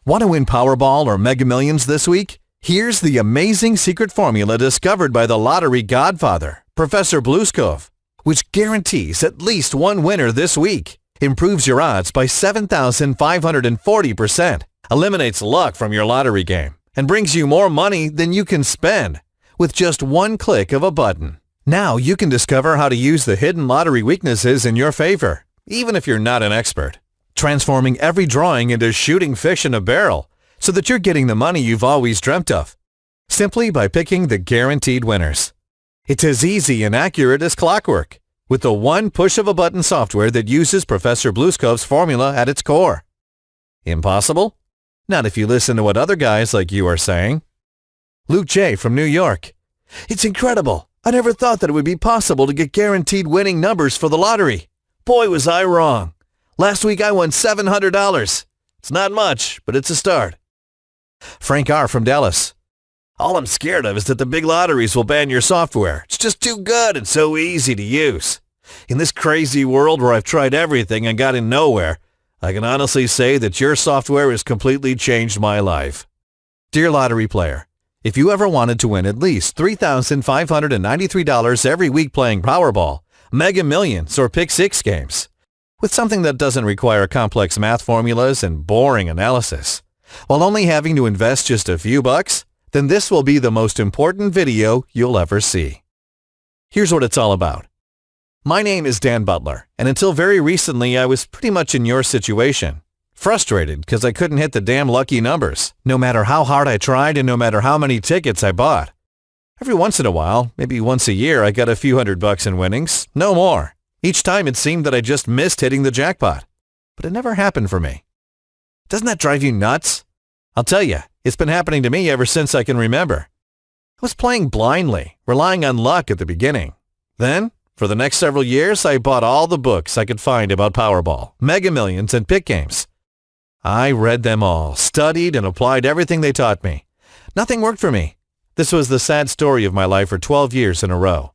Want to win Powerball or Mega Millions this week? Here's the amazing secret formula discovered by the lottery godfather, Professor Blueskov, which guarantees at least one winner this week, improves your odds by 7,540%, eliminates luck from your lottery game, and brings you more money than you can spend with just one click of a button. Now you can discover how to use the hidden lottery weaknesses in your favor, even if you're not an expert, transforming every drawing into shooting fish in a barrel so that you're getting the money you've always dreamt of, simply by picking the guaranteed winners. It's as easy and accurate as clockwork, with the one push of a button software that uses Professor Blueskov's formula at its core. Impossible? Not if you listen to what other guys like you are saying. Luke J. from New York. It's incredible. I never thought that it would be possible to get guaranteed winning numbers for the lottery. Boy, was I wrong. Last week I won $700. It's not much, but it's a start. Frank R. from Dallas. All I'm scared of is that the big lotteries will ban your software. It's just too good and so easy to use. In this crazy world where I've tried everything and got in nowhere, I can honestly say that your software has completely changed my life. Dear lottery player, if you ever wanted to win at least $3,593 every week playing Powerball, Mega Millions, or Pick 6 games, with something that doesn't require complex math formulas and boring analysis, while only having to invest just a few bucks, then this will be the most important video you'll ever see. Here's what it's all about. My name is Dan Butler, and until very recently I was pretty much in your situation. Frustrated because I couldn't hit the damn lucky numbers, no matter how hard I tried and no matter how many tickets I bought. Every once in a while, maybe once a year, I got a few $100 in winnings, no more. Each time it seemed that I just missed hitting the jackpot. But it never happened for me. Doesn't that drive you nuts? I'll tell you, it's been happening to me ever since I can remember. I was playing blindly, relying on luck at the beginning. Then, for the next several years, I bought all the books I could find about Powerball, Mega Millions, and Pick games. I read them all, studied, and applied everything they taught me. Nothing worked for me. This was the sad story of my life for 12 years in a row.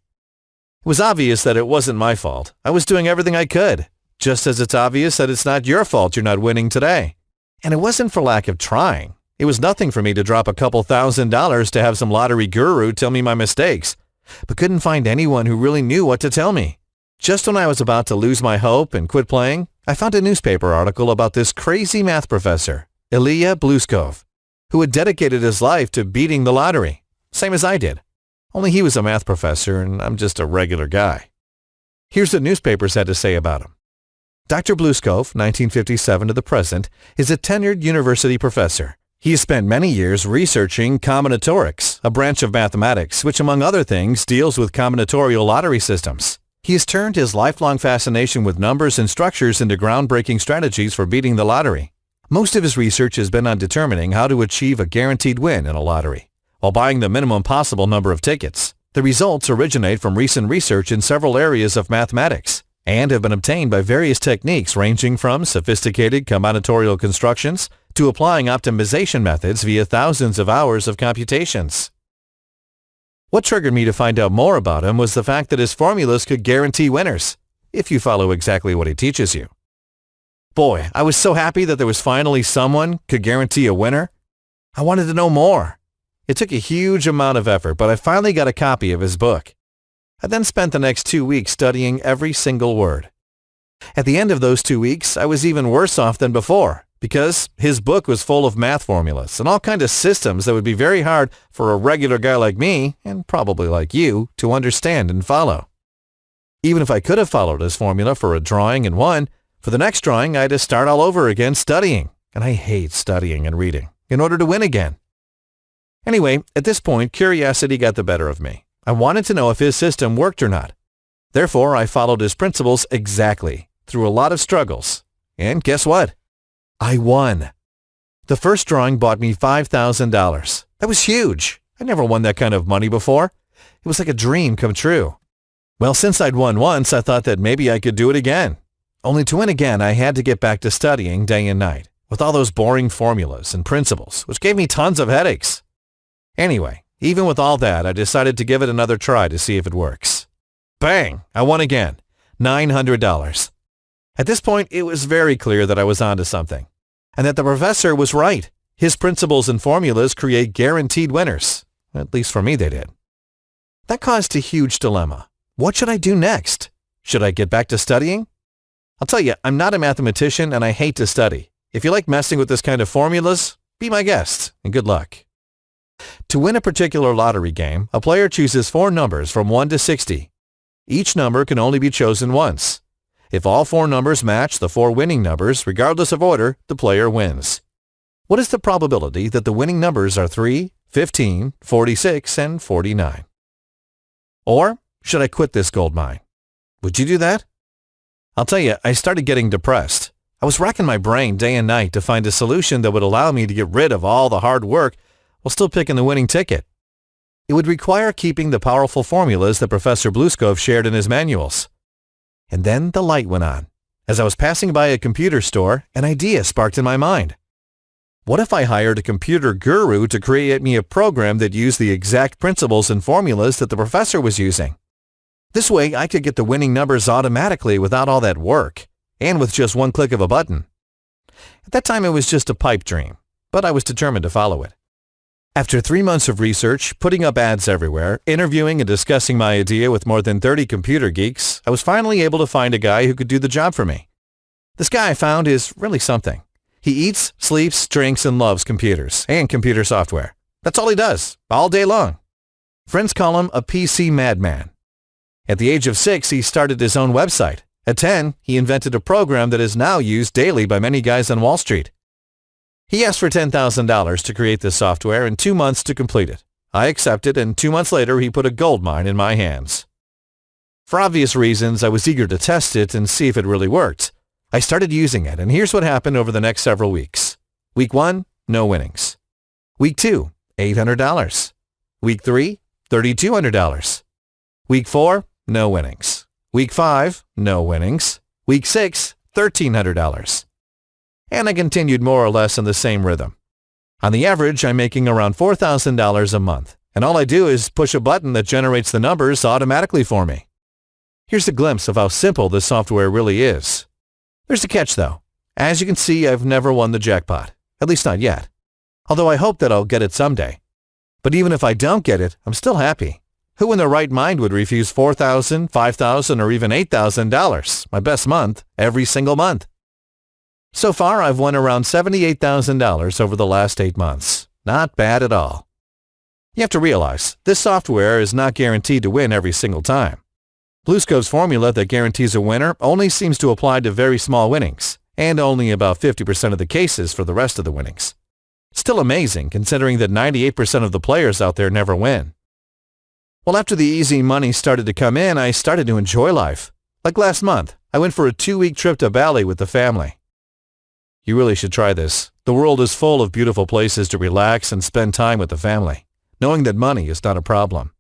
It was obvious that it wasn't my fault. I was doing everything I could, just as it's obvious that it's not your fault you're not winning today. And it wasn't for lack of trying. It was nothing for me to drop a couple $1,000s to have some lottery guru tell me my mistakes, but couldn't find anyone who really knew what to tell me. Just when I was about to lose my hope and quit playing, I found a newspaper article about this crazy math professor, Ilya Blueskov, who had dedicated his life to beating the lottery, same as I did. Only he was a math professor and I'm just a regular guy. Here's what newspapers had to say about him. Dr. Blueskov, 1957 to the present, is a tenured university professor. He has spent many years researching combinatorics, a branch of mathematics which, among other things, deals with combinatorial lottery systems. He has turned his lifelong fascination with numbers and structures into groundbreaking strategies for beating the lottery. Most of his research has been on determining how to achieve a guaranteed win in a lottery, while buying the minimum possible number of tickets. The results originate from recent research in several areas of mathematics and have been obtained by various techniques ranging from sophisticated combinatorial constructions to applying optimization methods via thousands of hours of computations. What triggered me to find out more about him was the fact that his formulas could guarantee winners, if you follow exactly what he teaches you. Boy, I was so happy that there was finally someone could guarantee a winner. I wanted to know more. It took a huge amount of effort, but I finally got a copy of his book. I then spent the next 2 weeks studying every single word. At the end of those 2 weeks, I was even worse off than before, because his book was full of math formulas and all kinds of systems that would be very hard for a regular guy like me, and probably like you, to understand and follow. Even if I could have followed his formula for a drawing and won, for the next drawing I had to start all over again studying, and I hate studying and reading, in order to win again. Anyway, at this point, curiosity got the better of me. I wanted to know if his system worked or not. Therefore, I followed his principles exactly, through a lot of struggles. And guess what? I won. The first drawing bought me $5,000. That was huge. I never won that kind of money before. It was like a dream come true. Well, since I'd won once, I thought that maybe I could do it again. Only to win again, I had to get back to studying day and night, with all those boring formulas and principles, which gave me tons of headaches. Anyway, even with all that, I decided to give it another try to see if it works. Bang! I won again. $900. At this point, it was very clear that I was onto something, and that the professor was right. His principles and formulas create guaranteed winners. At least for me they did. That caused a huge dilemma. What should I do next? Should I get back to studying? I'll tell you, I'm not a mathematician and I hate to study. If you like messing with this kind of formulas, be my guest and good luck. To win a particular lottery game, a player chooses 4 numbers from 1 to 60. Each number can only be chosen once. If all 4 numbers match the 4 winning numbers, regardless of order, the player wins. What is the probability that the winning numbers are 3, 15, 46, and 49? Or should I quit this gold mine? Would you do that? I'll tell you, I started getting depressed. I was racking my brain day and night to find a solution that would allow me to get rid of all the hard work while still picking the winning ticket. It would require keeping the powerful formulas that Professor Blueskov shared in his manuals. And then the light went on. As I was passing by a computer store, an idea sparked in my mind. What if I hired a computer guru to create me a program that used the exact principles and formulas that the professor was using? This way, I could get the winning numbers automatically without all that work, and with just one click of a button. At that time, it was just a pipe dream, but I was determined to follow it. After 3 months of research, putting up ads everywhere, interviewing and discussing my idea with more than 30 computer geeks, I was finally able to find a guy who could do the job for me. This guy I found is really something. He eats, sleeps, drinks, and loves computers and computer software. That's all he does, all day long. Friends call him a PC madman. At the age of 6, he started his own website. At 10, he invented a program that is now used daily by many guys on Wall Street. He asked for $10,000 to create this software and 2 months to complete it. I accepted, and 2 months later, he put a gold mine in my hands. For obvious reasons, I was eager to test it and see if it really worked. I started using it, and here's what happened over the next several weeks. Week 1, no winnings. Week 2, $800. Week 3, $3,200. Week 4, no winnings. Week 5, no winnings. Week 6, $1,300. And I continued more or less in the same rhythm. On the average, I'm making around $4,000 a month, and all I do is push a button that generates the numbers automatically for me. Here's a glimpse of how simple this software really is. There's a catch though. As you can see, I've never won the jackpot, at least not yet. Although I hope that I'll get it someday. But even if I don't get it, I'm still happy. Who in their right mind would refuse $4,000, $5,000, or even $8,000, my best month, every single month? So far, I've won around $78,000 over the last 8 months. Not bad at all. You have to realize, this software is not guaranteed to win every single time. Blueskov's formula that guarantees a winner only seems to apply to very small winnings, and only about 50% of the cases for the rest of the winnings. Still amazing considering that 98% of the players out there never win. Well, after the easy money started to come in, I started to enjoy life. Like last month, I went for a 2-week trip to Bali with the family. You really should try this. The world is full of beautiful places to relax and spend time with the family, knowing that money is not a problem.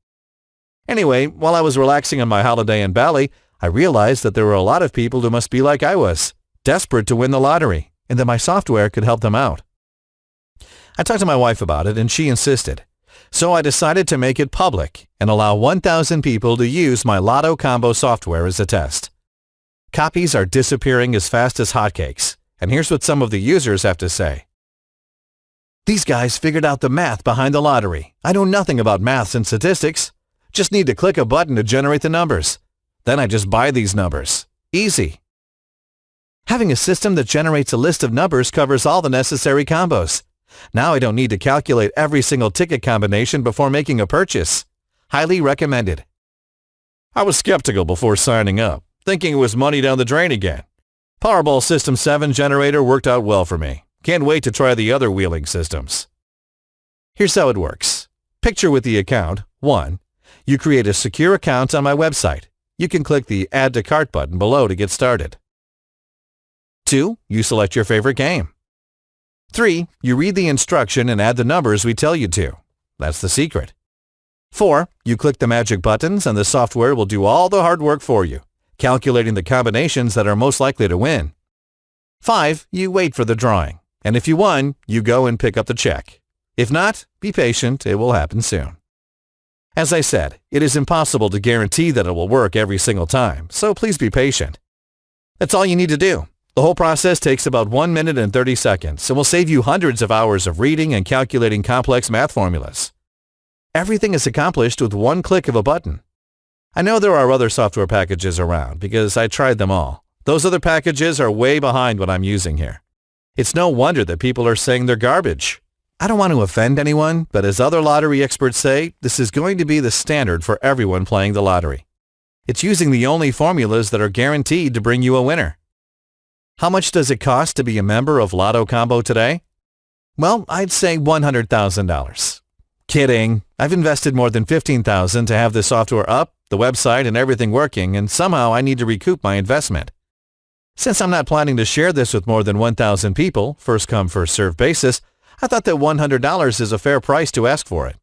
Anyway, while I was relaxing on my holiday in Bali, I realized that there were a lot of people who must be like I was, desperate to win the lottery, and that my software could help them out. I talked to my wife about it, and she insisted. So I decided to make it public and allow 1,000 people to use my Lotto Combo software as a test. Copies are disappearing as fast as hotcakes, and here's what some of the users have to say. These guys figured out the math behind the lottery. I know nothing about maths and statistics. Just need to click a button to generate the numbers. Then I just buy these numbers. Easy. Having a system that generates a list of numbers covers all the necessary combos. Now I don't need to calculate every single ticket combination before making a purchase. Highly recommended. I was skeptical before signing up, thinking it was money down the drain again. Powerball System 7 generator worked out well for me. Can't wait to try the other wheeling systems. Here's how it works. Picture with the account. 1. You create a secure account on my website. You can click the Add to Cart button below to get started. 2. You select your favorite game. 3. You read the instruction and add the numbers we tell you to. That's the secret. 4. You click the magic buttons and the software will do all the hard work for you, calculating the combinations that are most likely to win. 5. You wait for the drawing, and if you won, you go and pick up the check. If not, be patient, it will happen soon. As I said, it is impossible to guarantee that it will work every single time, so please be patient. That's all you need to do. The whole process takes about 1 minute and 30 seconds and will save you hundreds of hours of reading and calculating complex math formulas. Everything is accomplished with one click of a button. I know there are other software packages around because I tried them all. Those other packages are way behind what I'm using here. It's no wonder that people are saying they're garbage. I don't want to offend anyone, but as other lottery experts say, this is going to be the standard for everyone playing the lottery. It's using the only formulas that are guaranteed to bring you a winner. How much does it cost to be a member of Lotto Combo today? Well, I'd say $100,000. Kidding. I've invested more than $15,000 to have the software up, the website, and everything working, and somehow I need to recoup my investment. Since I'm not planning to share this with more than 1,000 people, first come, first served basis, I thought that $100 is a fair price to ask for it.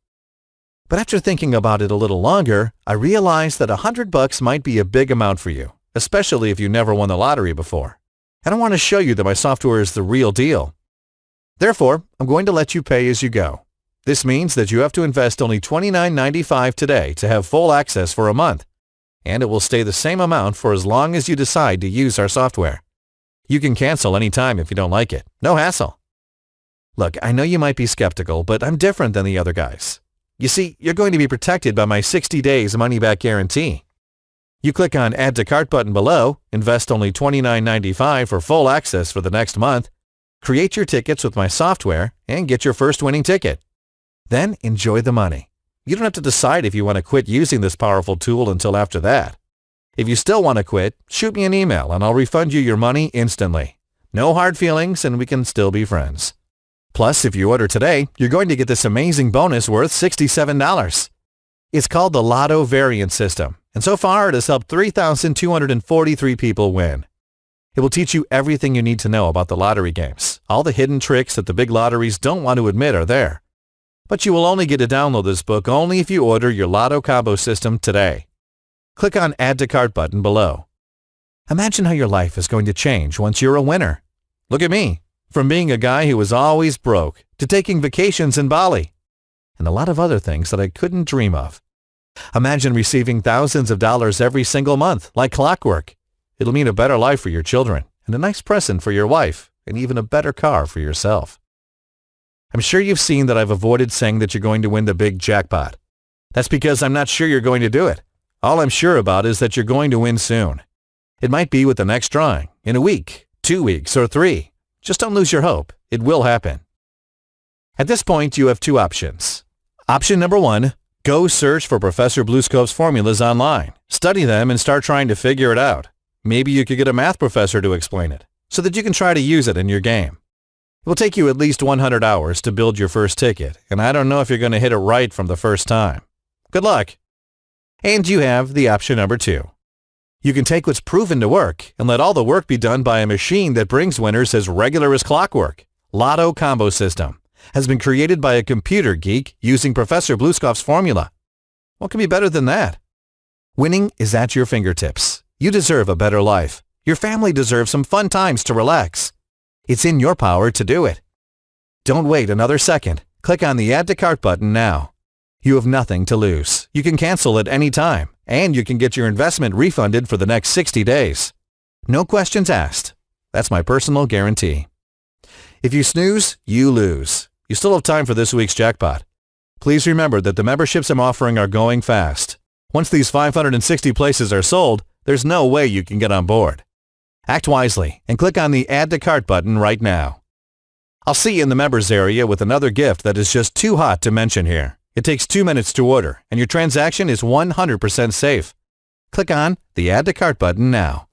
But after thinking about it a little longer, I realized that $100 might be a big amount for you, especially if you never won the lottery before. And I want to show you that my software is the real deal. Therefore, I'm going to let you pay as you go. This means that you have to invest only $29.95 today to have full access for a month, and it will stay the same amount for as long as you decide to use our software. You can cancel anytime if you don't like it. No hassle. Look, I know you might be skeptical, but I'm different than the other guys. You see, you're going to be protected by my 60 days money-back guarantee. You click on Add to Cart button below, invest only $29.95 for full access for the next month, create your tickets with my software, and get your first winning ticket. Then enjoy the money. You don't have to decide if you want to quit using this powerful tool until after that. If you still want to quit, shoot me an email and I'll refund you your money instantly. No hard feelings and we can still be friends. Plus, if you order today, you're going to get this amazing bonus worth $67. It's called the Lotto Variant System, and so far it has helped 3,243 people win. It will teach you everything you need to know about the lottery games. All the hidden tricks that the big lotteries don't want to admit are there. But you will only get to download this book only if you order your Lotto Combo system today. Click on Add to Cart button below. Imagine how your life is going to change once you're a winner. Look at me, from being a guy who was always broke to taking vacations in Bali, and a lot of other things that I couldn't dream of. Imagine receiving thousands of dollars every single month, like clockwork. It'll mean a better life for your children, and a nice present for your wife, and even a better car for yourself. I'm sure you've seen that I've avoided saying that you're going to win the big jackpot. That's because I'm not sure you're going to do it. All I'm sure about is that you're going to win soon. It might be with the next drawing, in a week, 2 weeks, or 3. Just don't lose your hope. It will happen. At this point, you have two options. Option number 1, go search for Professor Bluescope's formulas online. Study them and start trying to figure it out. Maybe you could get a math professor to explain it, so that you can try to use it in your game. It will take you at least 100 hours to build your first ticket, and I don't know if you're going to hit it right from the first time. Good luck. And you have the option number 2. You can take what's proven to work and let all the work be done by a machine that brings winners as regular as clockwork. Lotto Combo System has been created by a computer geek using Professor Bluescope's formula. What can be better than that? Winning is at your fingertips. You deserve a better life. Your family deserves some fun times to relax. It's in your power to do it. Don't wait another second. Click on the Add to Cart button now. You have nothing to lose. You can cancel at any time, and you can get your investment refunded for the next 60 days. No questions asked. That's my personal guarantee. If you snooze, you lose. You still have time for this week's jackpot. Please remember that the memberships I'm offering are going fast. Once these 560 places are sold, there's no way you can get on board. Act wisely and click on the Add to Cart button right now. I'll see you in the members area with another gift that is just too hot to mention here. It takes 2 minutes to order, and your transaction is 100% safe. Click on the Add to Cart button now.